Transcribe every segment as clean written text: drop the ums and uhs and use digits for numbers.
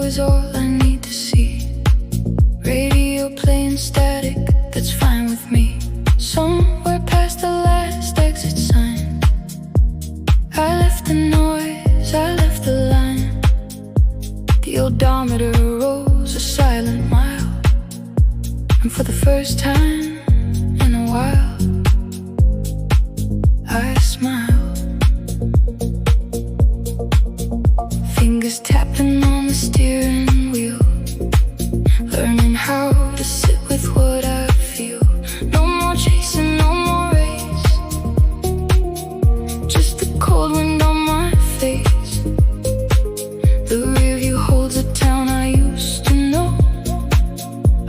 is all I need to see. Radio playing static, that's fine with me. Somewhere past the last exit sign, I left the noise, I left the line. The odometer rose a silent mile, and for the first time in a while, I smiled. Fingers tapping on the steering wheel, learning how to sit with what I feel. No more chasing, no more race, just the cold wind on my face. The rear view holds a town I used to know.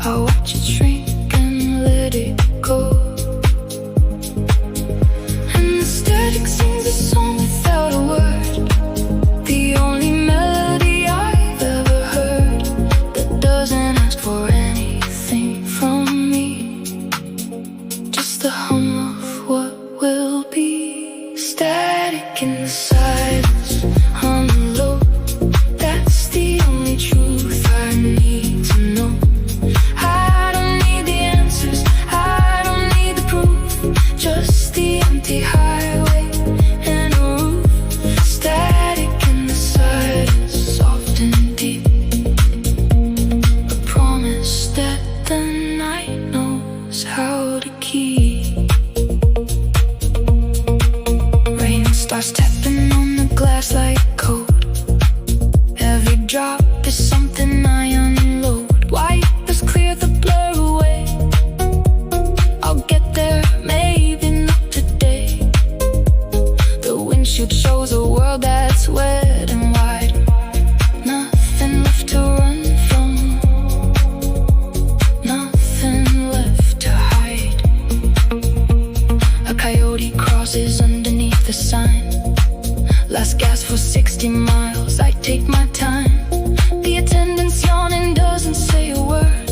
I watch it shrink and let it go, and the static sings a song without a word. The only melody I've ever heard that doesn't ask for anything from me, just the hum of what will be. Static in the silence, on the low, that's the only truth I need to know. I don't need the answers, I don't need the proof, just the empty highway and a roof. Static in the silence, soft and deep, a promise that the night knows how to keep. Rain starts tapping on the glass like code. Every drop is something I unload. Wipers clear the blur away. I'll get there, maybe not today. The windshield shows a world that's wet and wide, nothing left to run from, nothing left to hide. A coyote crosses underneath the sign. Last gas for 60 miles, I take my time. The attendant's yawning, doesn't say a word,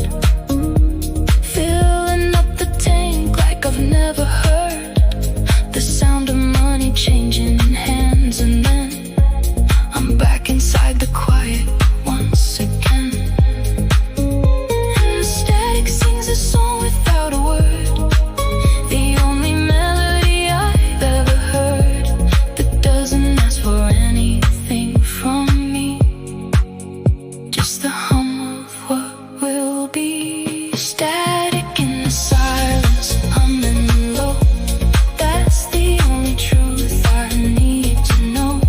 filling up the tank like I've never heard the sound of money changing hands, and then I'm back inside the quiet once again. And the static sings a song without a word, the only melody I've ever heard that doesn't ask for anything from me, just the hum of what will be. Static in the silence, humming low, that's the only truth I need to know.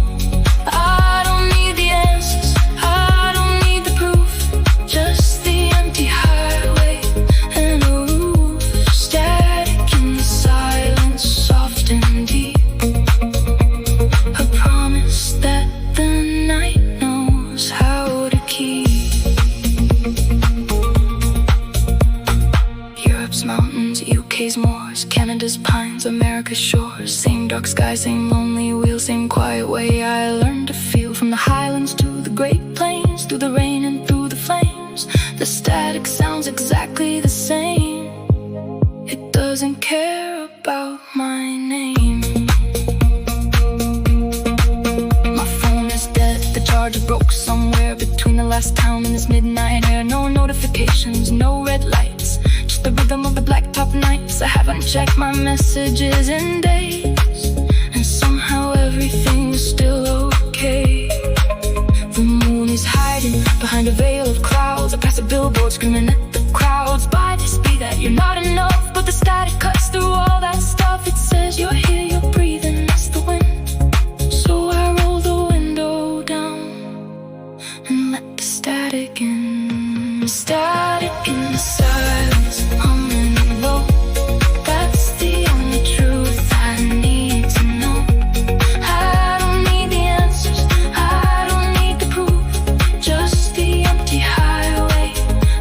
I don't need the answers, I don't need the proof, just the empty highway and a roof. Static in the silence, soft and deep, a promise that the night knows how to keep. Europe's mountains, UK's moors, Canada's pines, America's shores. Same dark sky, same lonely wheel, same quiet way I learned to feel. From the highlands to the Great Plains, through the rain and through the flames, the static sounds exactly the same. It doesn't care about my name. My phone is dead, the charger broke somewhere between the last town and this midnight air. No notifications, no red lights, just the rhythm of the blacktop nights. I haven't checked my messages in days, and somehow everything's still okay. The moon is hiding behind a veil of clouds. I pass a billboard screaming at the crowds, by the speed that you're not enough. But the static cuts through all that stuff. It says you're here, you're breathing, that's the wind. So I roll the window down and let the static in. Static in the silence, humming low, that's the only truth I need to know. I don't need the answers, I don't need the proof, just the empty highway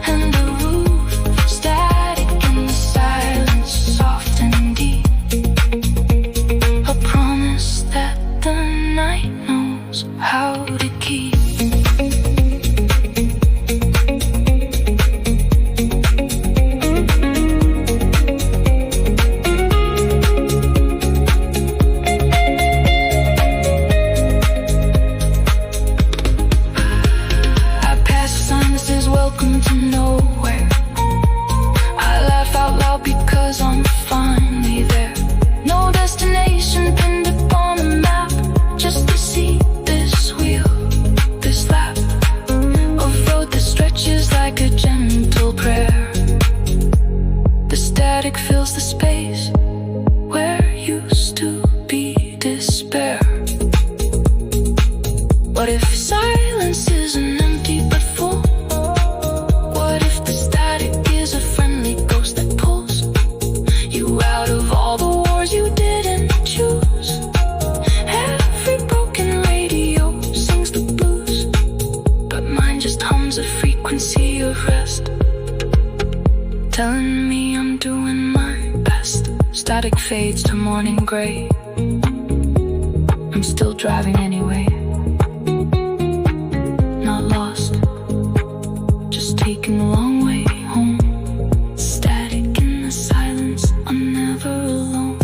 and the roof. Static in the silence, soft and deep, a promise that the night knows how to keep. there's a frequency of rest, telling me I'm doing my best. Static fades to morning gray. I'm still driving anyway. Not lost, just taking the long way home. Static in the silence, I'm never alone.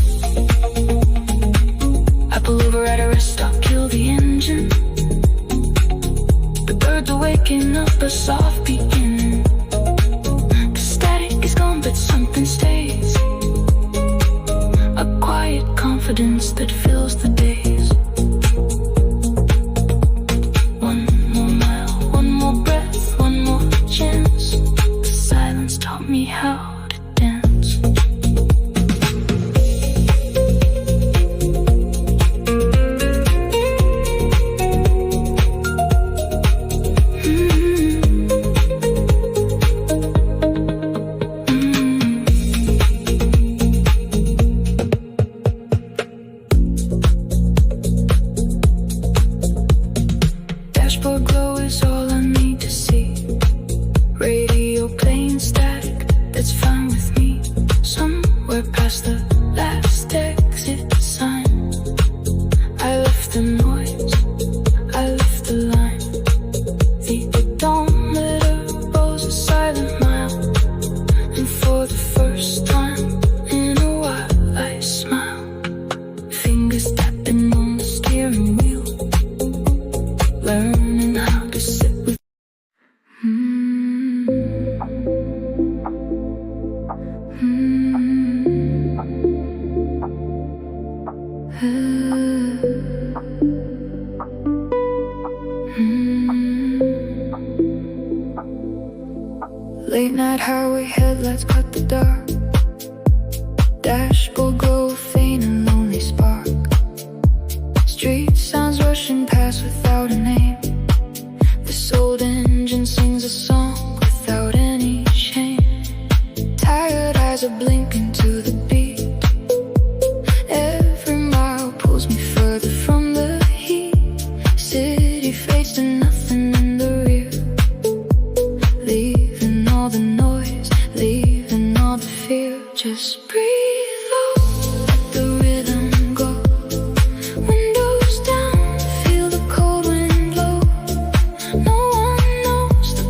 I pull over at a rest stop, kill the engine. The birds are waking up, a soft beginning. The static is gone, but something stays. A quiet confidence that fills the days. One more mile, one more breath, one more chance. The silence taught me how to dance. Dashboard glow is all I need to see. Radio playing static, that's fine with me. Somewhere past the last exit sign, I left the noise, I left the line. The odometer rolls a silent mile, and for the first time in a while I smile. Fingers tapping on the steering wheel, learning how to sit with Late night highway headlights cut the dark. Dashboard glow, a faint and lonely spark. Street sounds rushing past without a name. This old engine sings a song without any shame. Tired eyes are blinking to the beat. Every mile pulls me further from the heat. City fades to nothing in the rear, leaving all the noise, leaving all the fear. Just breathe low, let the rhythm go. Windows down, feel the cold wind blow. No one knows the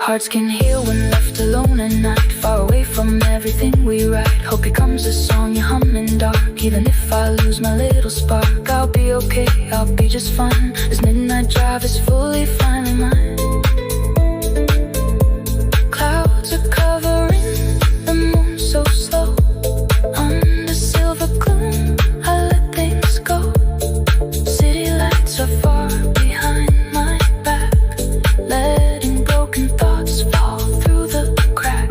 Hearts can heal when left alone at night, far away from everything we write. Hope becomes a song you hum in dark. Even if I lose my little spark, I'll be okay, I'll be just fine. This midnight drive is fully finally mine. Clouds are covering the moon so slow. Under silver gloom, I let things go. City lights are far behind my back, letting broken thoughts fall through the crack.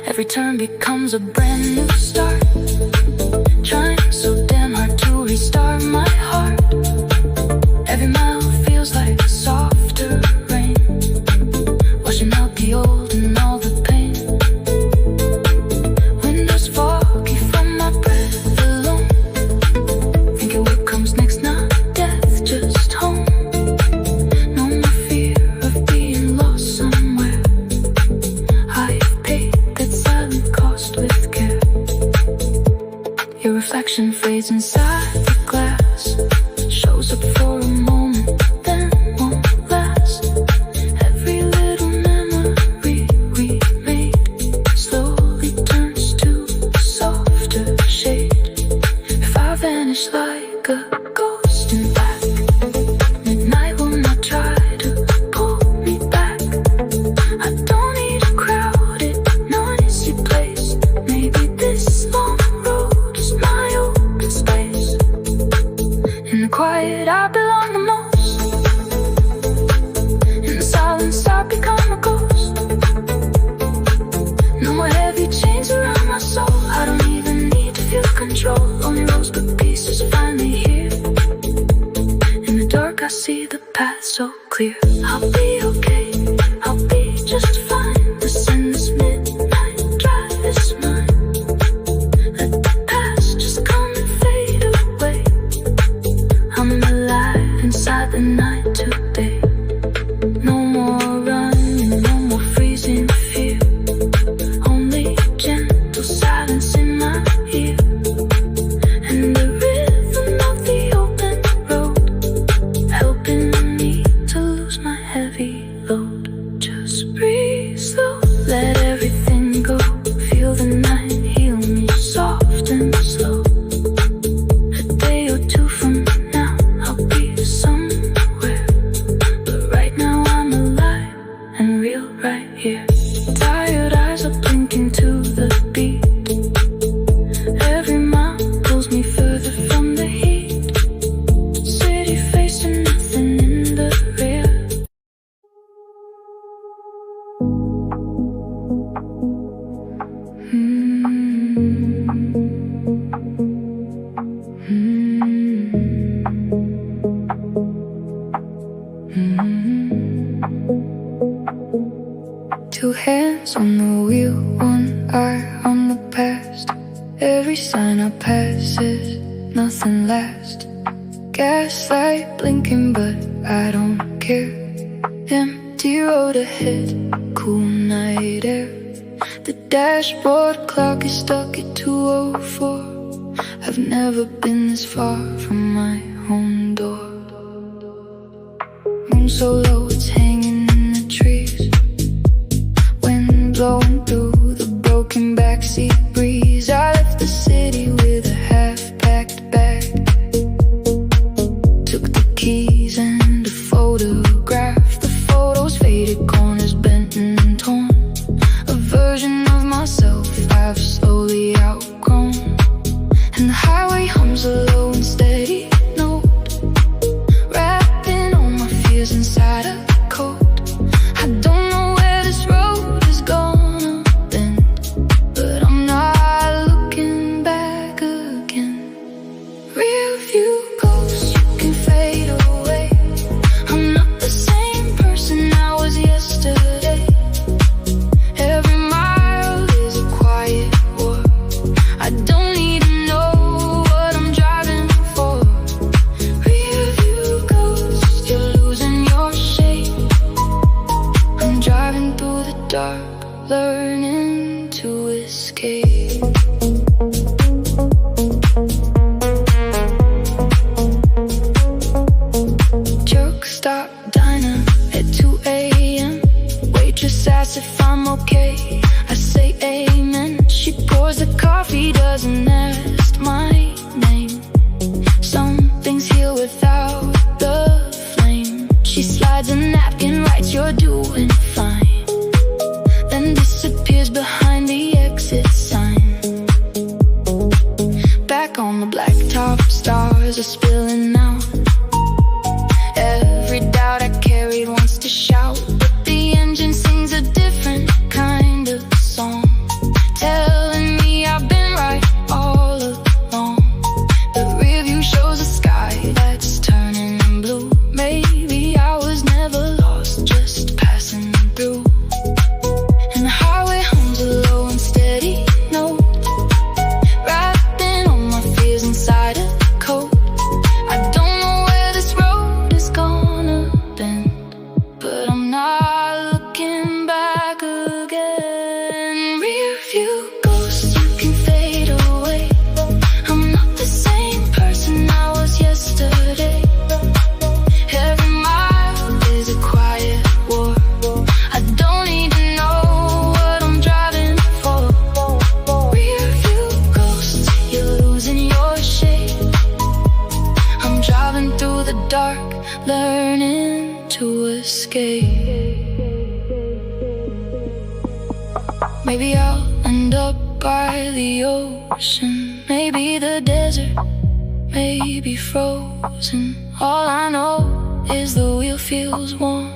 Every turn becomes a brand new start, trying so damn hard to restart my heart. Every mile feels like softer rain, washing out the old and all the pain. Windows foggy from my breath alone, thinking what comes next, not death, just home. No more fear of being lost somewhere. I've paid that silent cost with care. Your reflection fades inside the glass, shows up for a moment, then won't last. Every little memory we made slowly turns to a softer shade. If I vanish like a ghost in black, midnight will not try to pull me back. I don't need a crowded, noisy place. Maybe this long road is my open space. In the quiet I belong the most, in the silence I become a ghost. No more heavy chains around my soul, I don't even need to feel control. Only rose but pieces finally here. In the dark I see the path so clear. I'll be okay, I'll be just fine. Listen, this midnight drive is mine. Let the past just come and fade away. I'm alive inside the night today. No more running, no more freezing fear. Only gentle silence in my ear, and the rhythm of the open road, helping me to lose my heavy load. Just breathe slow, let everything go. Feel the night heal me soft and slow. A day or two from now I'll be somewhere, but right now I'm alive and real right here. Tired eyes are blinking to the beat. Every mile pulls me further from the heat. City facing nothing in the rear. Two hands on the wheel, one eye on the past. Every sign I pass is nothing lasts. Gaslight blinking but I don't care. Empty road ahead, cool night air. The dashboard clock is stuck at 2:04. I've never been this far from my home door. Moon so low it's hanging in the trees, wind blowing through the broken backseat breeze. I left the city with a half-packed bag, took the keys and a photograph. The photos faded, corners bent and torn, a version of myself I've slowly outgrown. And the highway hums a low and steady note, wrapping all my fears inside a coat. I don't know where this road is gonna bend, but I'm not looking back again. Rear view ghosts, you can fade away. I'm not the same person I was yesterday. Every mile is a quiet war. I don't even know what I'm driving for. Rear view ghost, you're losing your shape. I'm driving through the dark, learning to escape. Truck stop diner at 2 a.m. Waitress coffee doesn't ask my name. Some things heal without the flame. She slides a napkin, writes you're doing fine, then disappears behind the exit sign. Back on the blacktop, stars are spilling out. Every doubt I carried wants to shout, but the engine sings a different kind of song, telling me I've been right all along. The rear view shows a sky that's turning blue. Maybe I was never lost, just passing through. And the highway hums a low and steady note, wrapping all my fears inside a coat. I don't know where this road is gonna bend, but I'm not looking back again. Rear view ghosts, you can fade away. I'm not the same person I was yesterday. Every mile is a quiet war. I don't need to know what I'm driving for. Rear view ghosts, you're losing your shape. I'm driving through the dark, learning to escape. Maybe I'll end up by the ocean, maybe the desert, maybe frozen. All I know is the wheel feels warm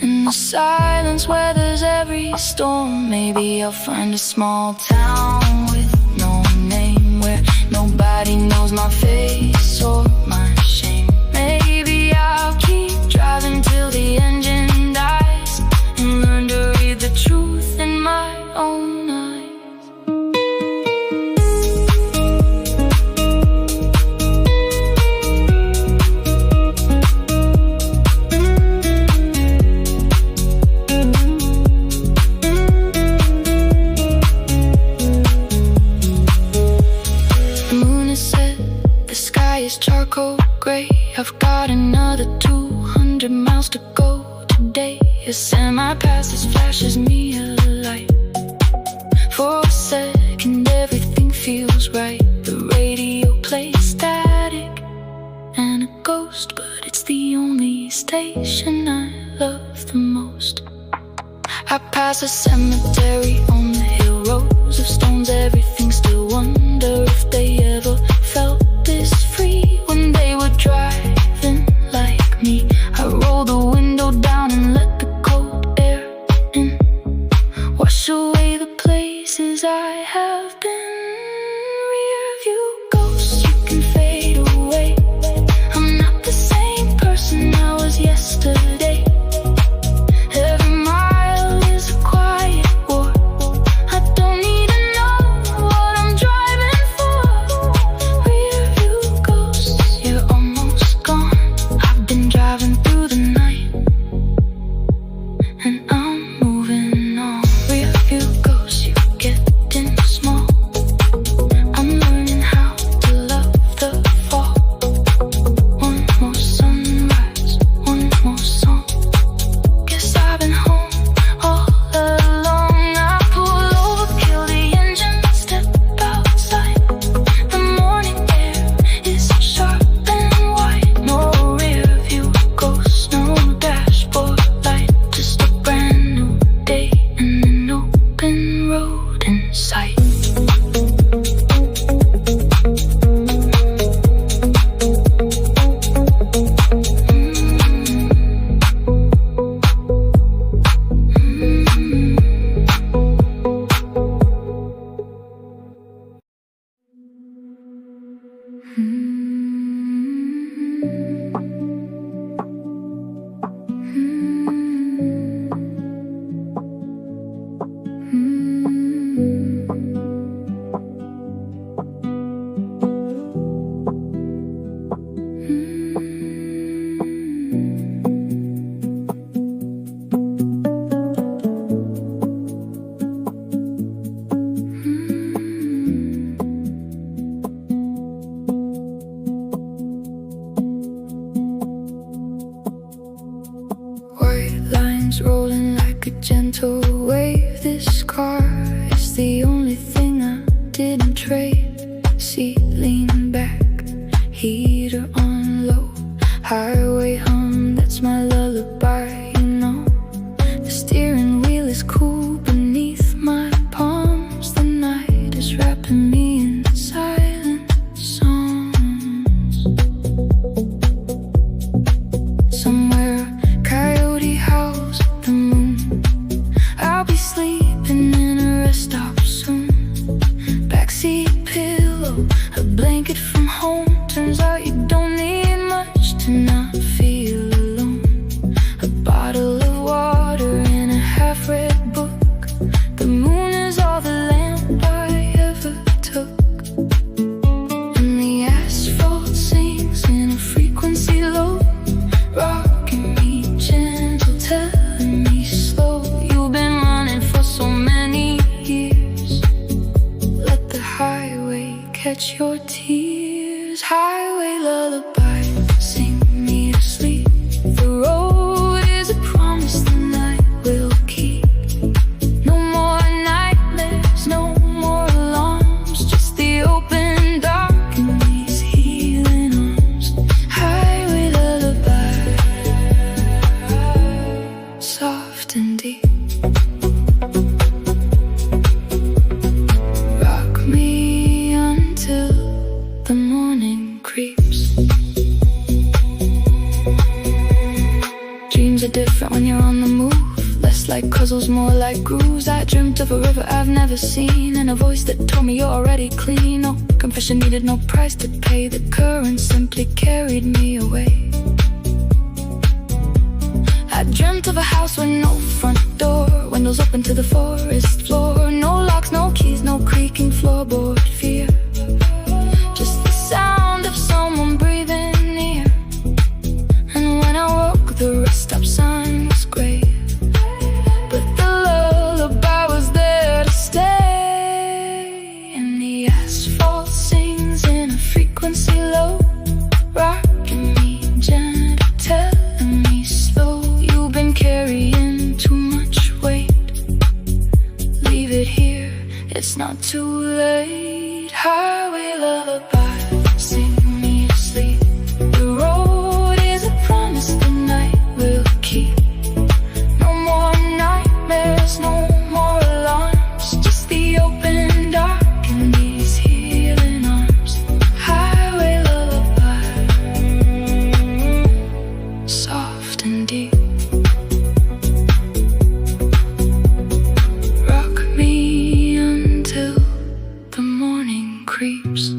in the silence weathers every storm. Maybe I'll find a small town with no name, where nobody knows my face or my shame. Maybe I'll keep driving till the engine dies, and learn to read the truth in my own eyes. The moon is set, the sky is charcoal gray. I've got another 200 miles to go today. A semi passes flashes me a light. For a second everything feels right. The radio plays static and a ghost, but it's the only station I love the most. I pass a cemetery on the hill, rows of stones, everything still wonder if they ever felt this free when they were driving like me. I roll the window down and let the cold air in, wash away the places I have been. Rear view ghosts, you can fade away. I'm not the same person I was yesterday. Every mile is a quiet war. I don't need to know what I'm driving for. Rear view ghosts, you're almost gone. I've been driving through the night, and I'm moving on. Rear view ghosts, you're getting small. I'm learning how to love the fall. One more sunrise, one more song. Guess I've been home all along. I pull over, kill the engine, step outside. The morning air is sharp and white. No rear view ghost, no dashboard light. Just a brand new day and an open road in sight. gentle wave. This car is the only thing I wash your tears. Highway lullaby, sing me to sleep. The road is a promise the night will keep. No more nightmares, no more alarms, just the open dark and these healing arms. Highway lullaby, soft and deep. Rock me until the morning creeps. Dreams are different when you're on the move. Less like puzzles, more like grooves. I dreamt of a river I've never seen, and a voice that told me you're already clean. No confession needed, no price to pay. The current simply carried me away. I dreamt of a house with no front door, windows open to the forest floor. No locks, no keys, no creaking floorboard fear. Just the sound of someone breathing near. And when I woke, the rest stop sign was grave. But the lullaby was there to stay. And the asphalt sings in a frequency low, rocking me gentle, telling me slow. You've been carrying too much weight. Leave it here, it's not too late. Highway lullaby, sing me to sleep. The road is a promise the night will keep. No more nightmares, no more alarms, just the open dark and these healing arms. Highway lullaby, soft and deep. Rock me until the morning creeps.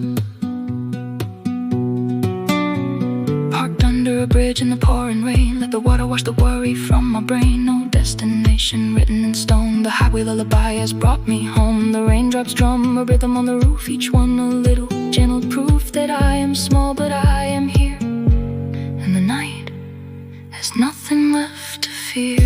Parked under a bridge in the pouring rain, let the water wash the worry from my brain. No destination written in stone, the highway lullaby has brought me home. The raindrops drum a rhythm on the roof, each one a little gentle proof that I am small but I am here. And the night has nothing left to fear.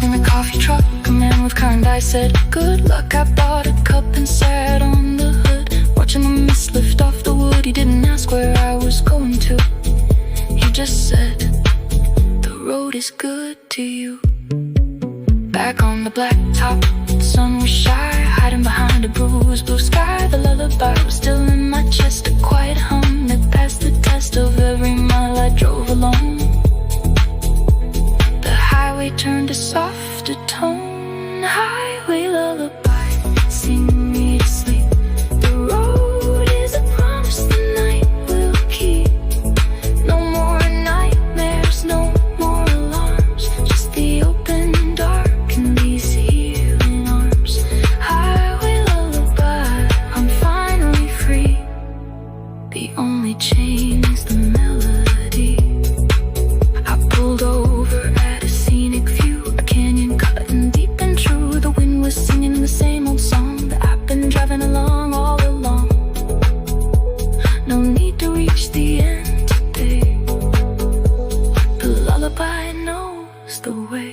In the coffee truck, a man with kind eyes said, "Good luck." I bought a cup and sat on the hood, watching the mist lift off the wood. He didn't ask where I was going to, he just said, "The road is good to you." Back on the blacktop, the sun was shy, hiding behind a bruised blue sky. The lullaby was still in my chest, a quiet hum that passed the test of every mile I drove alone. The highway turned a softer tone. Highway lullaby, sing me to sleep. The road is a promise the night will keep. No more nightmares, no more alarms, just the open dark and these healing arms. Highway lullaby, I'm finally free. The only chain is the melody. I pulled over at a scenic view, a canyon cutting deep and true. The wind was singing the same old song that I've been driving along all along. No need to reach the end today. The lullaby knows the way.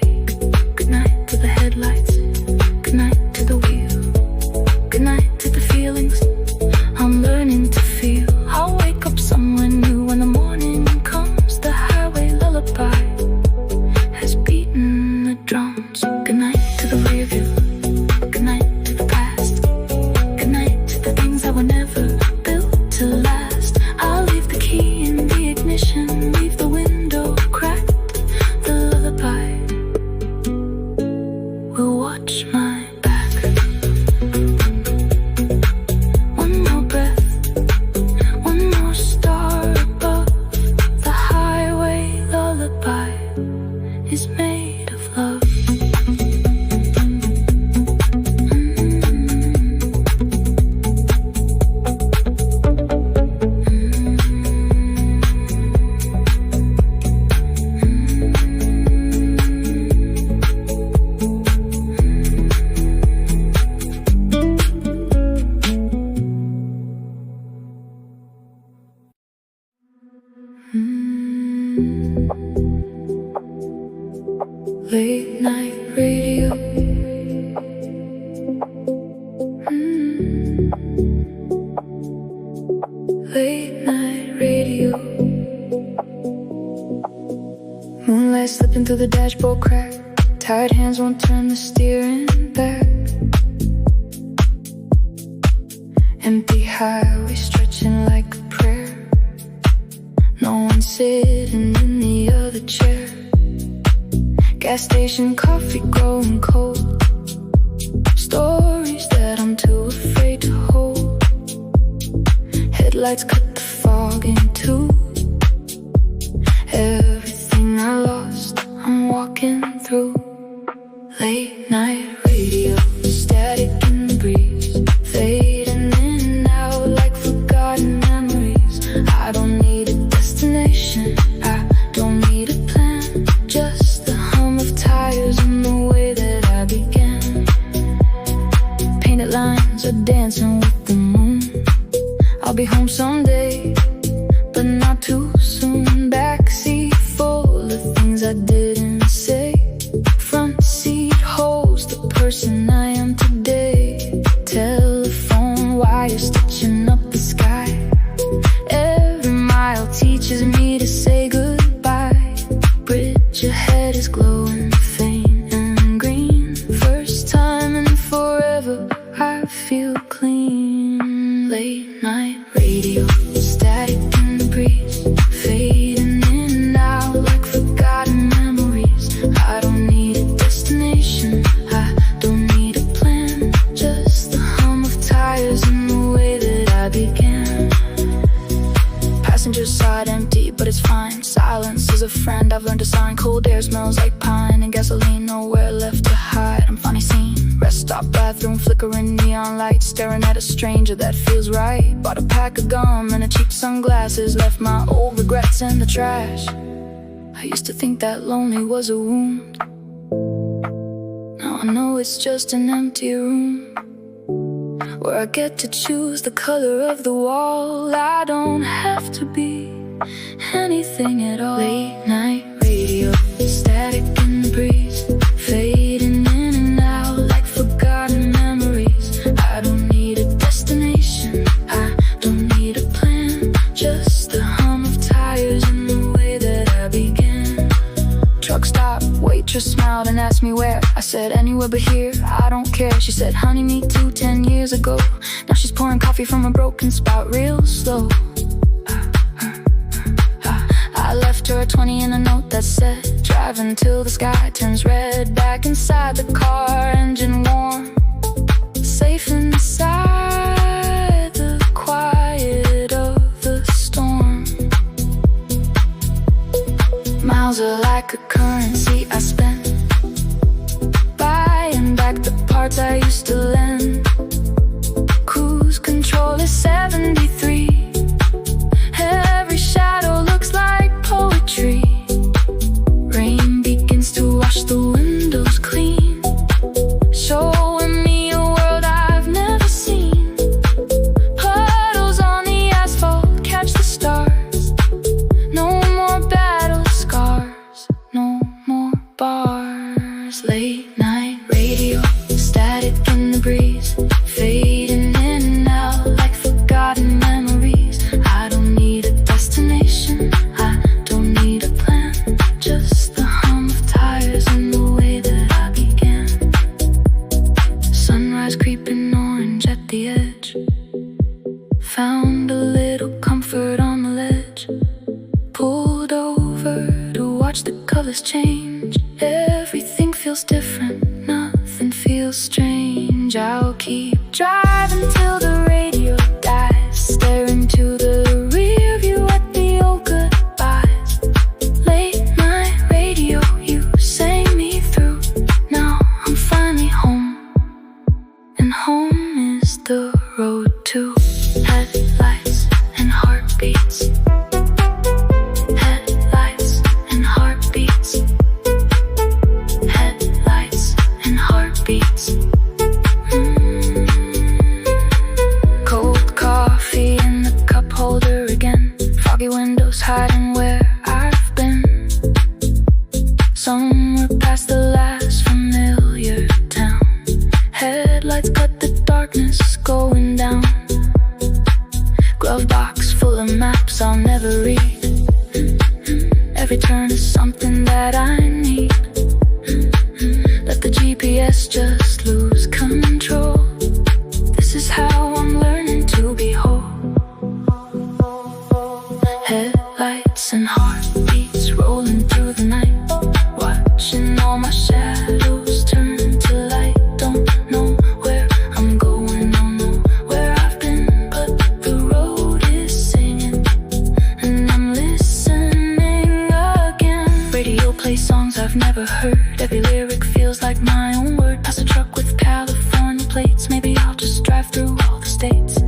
Good night to the headlights, good night to the wheel, good night to the feelings I'm learning to feel. I'll wake up somewhere new when the morning comes. The highway lullaby has beaten the drums. Good night to the rear view, good night to the past, good night to the things that were never built to last. I'll leave the key in the ignition, leave the window cracked. The lullaby will watch my back. One more breath, one more star above. The highway lullaby is made of love. Late night radio. Late night radio. Moonlight slipping through the dashboard crack. Tired hands won't turn the steering back. Empty highway stretching like a prayer. No one sitting in the other chair. Gas station coffee growing cold. Stories that I'm too afraid to hold. Headlights cut the fog in two. Everything I lost, I'm walking through. Late night radio, static in the breeze, fading in and out like forgotten memories. I don't need a destination, I don't need a plan, just the hum of tires and the way that I began. Painted lines are dancing with the moon. I'll be home someday, but not too soon. Backseat full of things I didn't say. Front seat holds the person I am today. Telephone wire stitching up the sky. Every mile teaches me to say goodbye. Bridge ahead is glowing faint and green. First time in forever I feel clean. Late night radio, static in the breeze, fading in and out like forgotten memories. I don't need a destination, I don't need a plan, just the hum of tires and the way that I began. Passenger side empty, but it's fine. Silence is a friend, I've learned to sign. Cold air smells like pine and gasoline, nowhere left to hide. I'm finally seen. Rest stop, bathroom, flickering neon lights, staring at a stranger that feels right. Bought a pack of gum and a cheap sunglasses, left my old regrets in the trash. I used to think that lonely was a wound. Now I know it's just an empty room, where I get to choose the color of the wall. I don't have to be anything at all. Late night radio, static in the breeze, fading in and out like forgotten memories. I don't need a destination, I don't need a plan, just the hum of tires and the way that I began. Truck stop, waitress smiled and asked me where. I said anywhere but here, I don't care. She said honey, me too, 10 years ago. Now she's pouring coffee from a broken spout real slow. I left her a 20 and a note that said driving till the sky turns red. Back inside the car, engine warm, safe inside the quiet of the storm. Miles are like a currency I spent, buying back the parts I used to lend. Cruise control is 73. Every shadow looks like poetry. Rain begins to wash the windows clean, showing me a world I've never seen. Puddles on the asphalt catch the stars. No more battle scars, no more bars. Late night radio, static in the breeze, fading in and out like forgotten memories. I don't need a destination, I don't need a plan, just the hum of tires and the way that I began. Sunrise creeping orange at the edge, found a little comfort on the ledge. Pulled over to watch the colors change. Everything feels different, nothing feels strange. I'll keep driving till the radio dies, staring to the rear view at the old goodbyes. Late night radio, you sang me through. Now I'm finally home, and home is the road to headlights and heartbeats. Headlights and heartbeats. Headlights Somewhere past the last familiar town, headlights cut the darkness going down. Glove box full of maps I'll never read. Every turn is something that I need. Let the GPS just lose control. This is how I'm learning to be whole. Headlights and heartbeats rolling through the night, watching all my shadows turn to light. Don't know where I'm going, don't know where I've been, but the road is singing and I'm listening again. Radio plays songs I've never heard. Every lyric feels like my own word. Pass a truck with California plates. Maybe I'll just drive through all the states.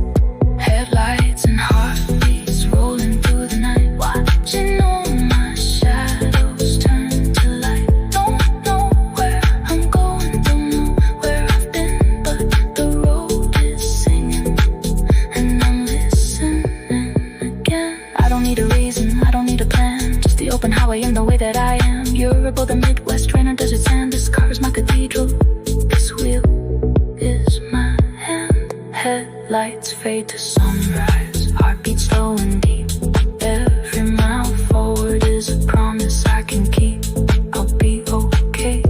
Headlights and heartbeats rolling through the night, watching all my shadows turn to light. Don't know where I'm going, don't know where I've been, but the road is singing and I'm listening again. I don't need a reason, I don't need a plan, just the open highway in the way that I am. Europe or the Midwest, rain or desert sand. This car is my cathedral, this wheel is my hand. Headlights fade to sunrise, heartbeat slow and deep. Every mile forward is a promise I can keep. I'll be okay,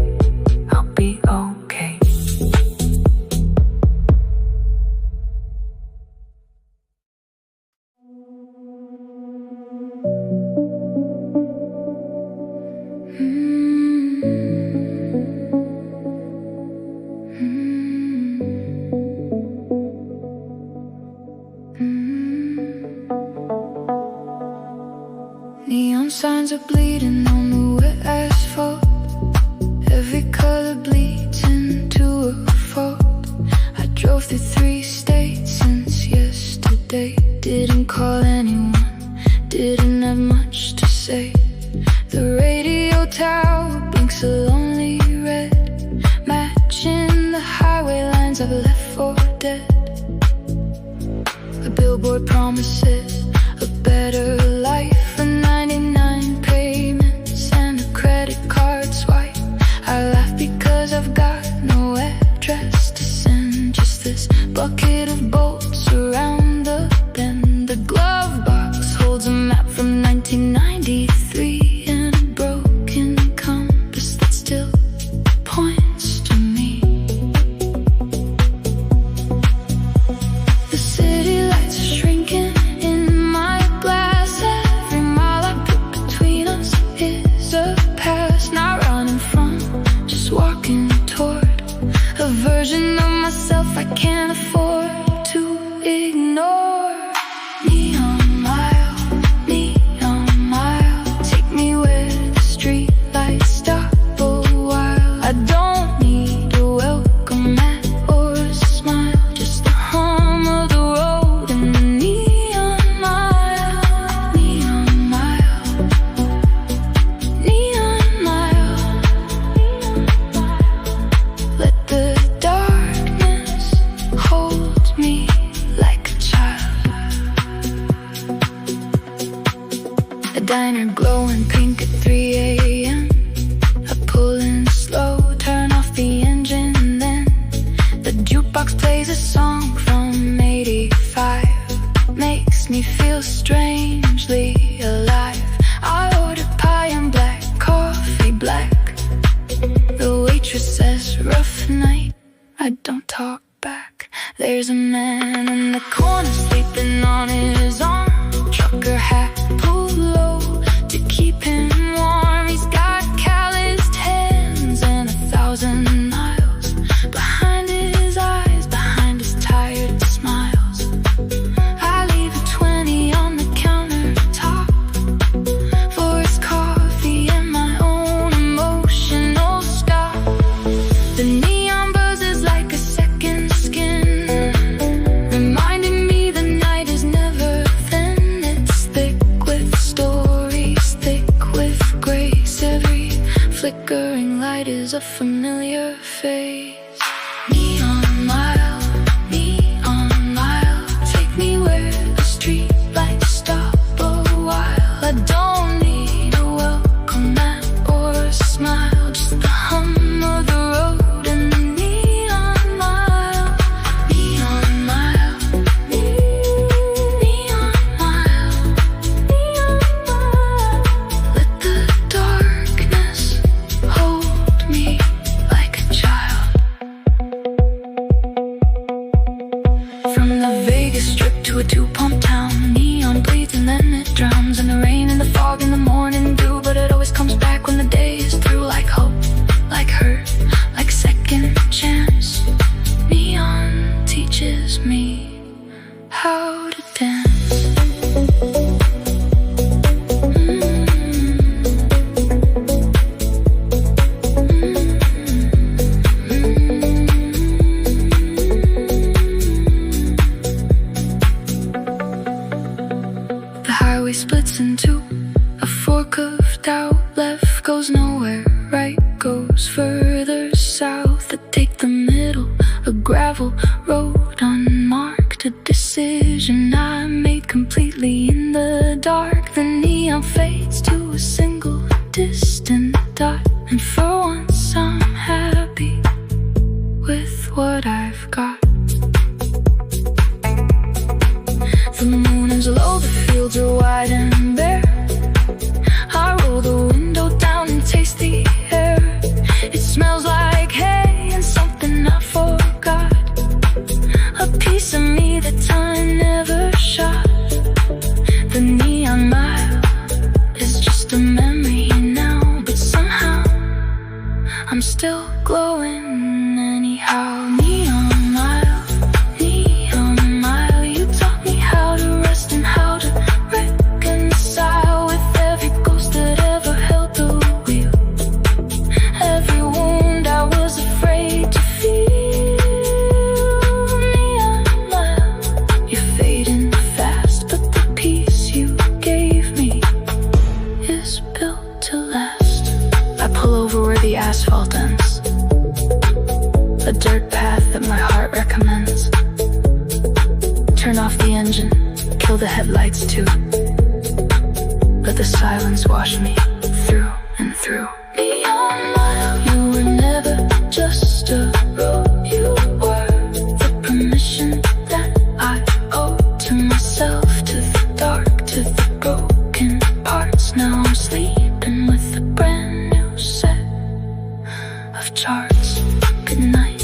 I'll be okay. Neon signs are bleeding on the wet asphalt. Every color bleeds into a fault. I drove through 3 states since yesterday. Didn't call anyone, didn't have much to say. The radio tower blinks a lonely red, matching the highway lines I've left for dead. A billboard promises a better life, for 99 payments and a credit card swipe. I laugh because I've got no address to send, just this bucket of bolts around the bend. The glove box holds a map from 1993 and a broken compass that still points to me. The city lights are shrinking in my glass. Every mile I put between us is a past. Not running from, just walking toward a version of myself I can't afford to ignore. Neon mile, take me where the street lights stop a while. I don't need a welcome mat or a smile, just the hum of the road and the neon mile. Neon mile, neon mile. Let the darkness hold me like a child. A diner glowing pink at 3 a.m. I pull in slow, turn off the engine, and then the jukebox plays a song from 85. Makes me feel strangely alive. I order pie and black coffee, black. The waitress says, rough night. I don't talk back. There's a man in the corner sleeping on his arm. Trucker hat pulled low to keep him warm. He's got calloused hands and 1,000 miles behind his eyes, behind his tired smiles. I leave a 20 on the countertop for his coffee and my own emotional stop. The neon buzzes like a second skin, reminding me the night is never thin. It's thick with stories, thick with grace. Every flickering light is a familiar face. Neon mile, take me where the street lights stop a while. I don't need a welcome mat or a smile. into a fork of doubt. Left goes nowhere, right goes further south. I take the middle, a gravel road unmarked, a decision I made completely in the dark. The neon fades to a single distant dot, and for once I'm happy with what I've got. The moon is low, the fields are wide and bare. I roll the window down and taste the air. It smells like hay and something I forgot, a piece of me that time never shot. The neon mile is just a memory now, but somehow I'm still glowing anyhow. Neon mile, neon mile, you taught me how to rest and how to reconcile with every ghost that ever held the wheel, every wound I was afraid to feel. Neon mile, you're fading fast, but the peace you gave me is built to last. I pull over where the asphalt ends, a dirt path that my heart recommends. Turn off the engine, kill the headlights too. Let the silence wash me through and through. Neon mile, you were never just a road. You were the permission that I owe to myself, to the dark, to the broken parts. Now I'm sleeping with a brand new set of charts. Good night.